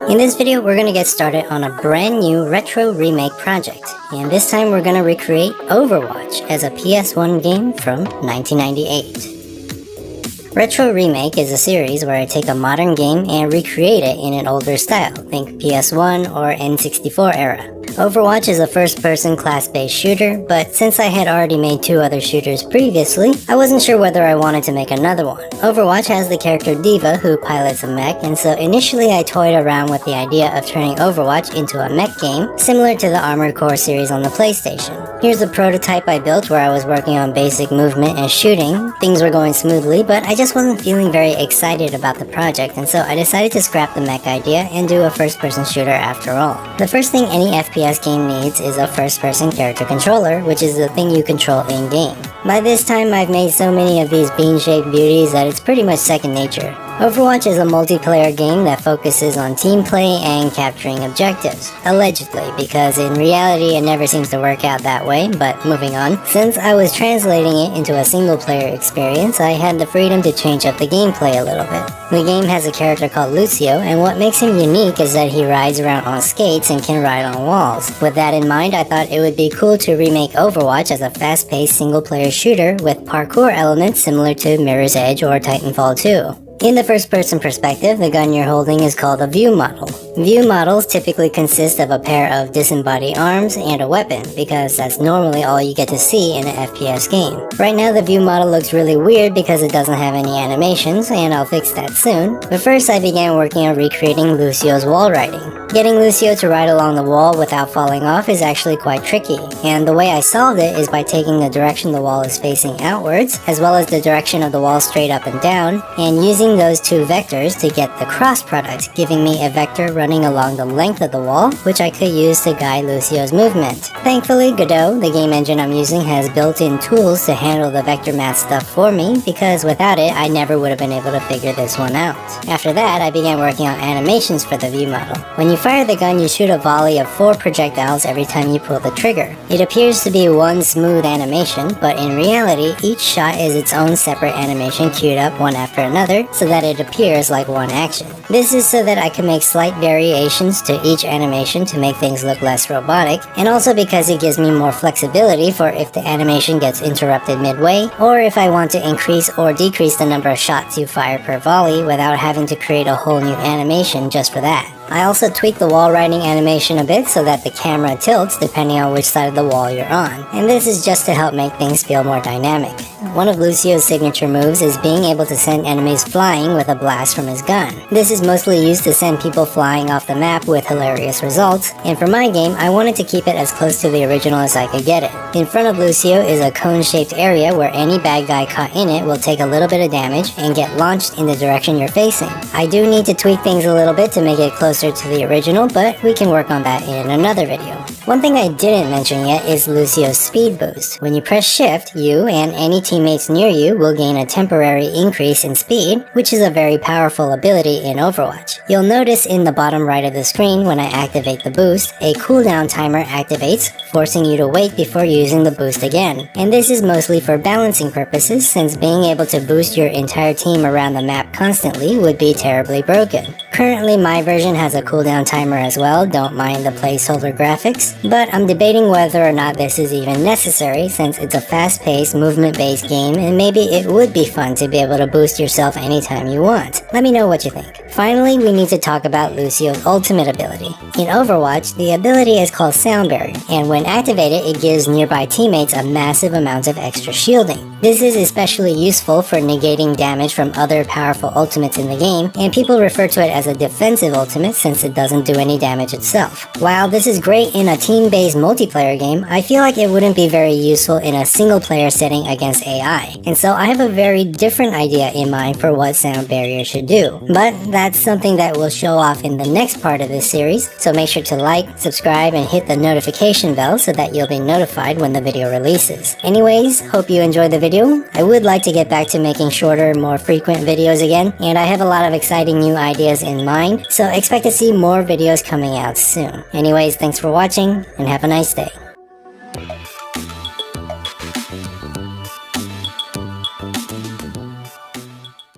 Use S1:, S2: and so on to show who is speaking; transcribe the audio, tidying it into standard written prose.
S1: In this video, we're going to get started on a brand new retro remake project, and this time we're going to recreate Overwatch as a PS1 game from 1998. Retro Remake is a series where I take a modern game and recreate it in an older style, think PS1 or N64 era. Overwatch is a first-person class-based shooter, but since I had already made two other shooters previously, I wasn't sure whether I wanted to make another one. Overwatch has the character D.Va who pilots a mech, and so initially I toyed around with the idea of turning Overwatch into a mech game, similar to the Armored Core series on the PlayStation. Here's a prototype I built where I was working on basic movement and shooting. Things were going smoothly, but I just wasn't feeling very excited about the project, and so I decided to scrap the mech idea and do a first-person shooter after all. The first thing any FPS game needs is a first-person character controller, which is the thing you control in-game. By this time, I've made so many of these bean-shaped beauties that it's pretty much second nature. Overwatch is a multiplayer game that focuses on team play and capturing objectives. Allegedly, because in reality it never seems to work out that way, but moving on. Since I was translating it into a single-player experience, I had the freedom to change up the gameplay a little bit. The game has a character called Lucio, and what makes him unique is that he rides around on skates and can ride on walls. With that in mind, I thought it would be cool to remake Overwatch as a fast-paced single-player shooter with parkour elements similar to Mirror's Edge or Titanfall 2. In the first-person perspective, the gun you're holding is called a view model. View models typically consist of a pair of disembodied arms and a weapon, because that's normally all you get to see in an FPS game. Right now the view model looks really weird because it doesn't have any animations, and I'll fix that soon. But first I began working on recreating Lucio's wall riding. Getting Lucio to ride along the wall without falling off is actually quite tricky, and the way I solved it is by taking the direction the wall is facing outwards, as well as the direction of the wall straight up and down, and using those two vectors to get the cross product, giving me a vector running along the length of the wall, which I could use to guide Lucio's movement. Thankfully, Godot, the game engine I'm using, has built-in tools to handle the vector math stuff for me, because without it, I never would have been able to figure this one out. After that, I began working on animations for the view model. When you fire the gun, you shoot a volley of 4 projectiles every time you pull the trigger. It appears to be one smooth animation, but in reality, each shot is its own separate animation queued up one after another, so that it appears like one action. This is so that I can make slight variations to each animation to make things look less robotic, and also because it gives me more flexibility for if the animation gets interrupted midway, or if I want to increase or decrease the number of shots you fire per volley without having to create a whole new animation just for that. I also tweaked the wall riding animation a bit so that the camera tilts depending on which side of the wall you're on, and this is just to help make things feel more dynamic. One of Lucio's signature moves is being able to send enemies flying with a blast from his gun. This is mostly used to send people flying off the map with hilarious results, and for my game, I wanted to keep it as close to the original as I could get it. In front of Lucio is a cone-shaped area where any bad guy caught in it will take a little bit of damage and get launched in the direction you're facing. I do need to tweak things a little bit to make it closer to the original, but we can work on that in another video. One thing I didn't mention yet is Lucio's speed boost. When you press shift, you and any teammates near you will gain a temporary increase in speed, which is a very powerful ability in Overwatch. You'll notice in the bottom right of the screen when I activate the boost, a cooldown timer activates, forcing you to wait before using the boost again. And this is mostly for balancing purposes, since being able to boost your entire team around the map constantly would be terribly broken. Currently, my version has a cooldown timer as well, don't mind the placeholder graphics, but I'm debating whether or not this is even necessary since it's a fast-paced, movement-based game, and maybe it would be fun to be able to boost yourself anytime you want. Let me know what you think. Finally, we need to talk about Lucio's ultimate ability. In Overwatch, the ability is called Sound Barrier, and when activated, it gives nearby teammates a massive amount of extra shielding. This is especially useful for negating damage from other powerful ultimates in the game, and people refer to it as a defensive ultimate since it doesn't do any damage itself. While this is great in a team-based multiplayer game, I feel like it wouldn't be very useful in a single-player setting against AI, and so I have a very different idea in mind for what Sound Barrier should do. But that's something that we'll show off in the next part of this series, so make sure to like, subscribe, and hit the notification bell so that you'll be notified when the video releases. Anyways, hope you enjoyed the video. I would like to get back to making shorter, more frequent videos again, and I have a lot of exciting new ideas in mind, so expect to see more videos coming out soon. Anyways, thanks for watching, and have a nice day.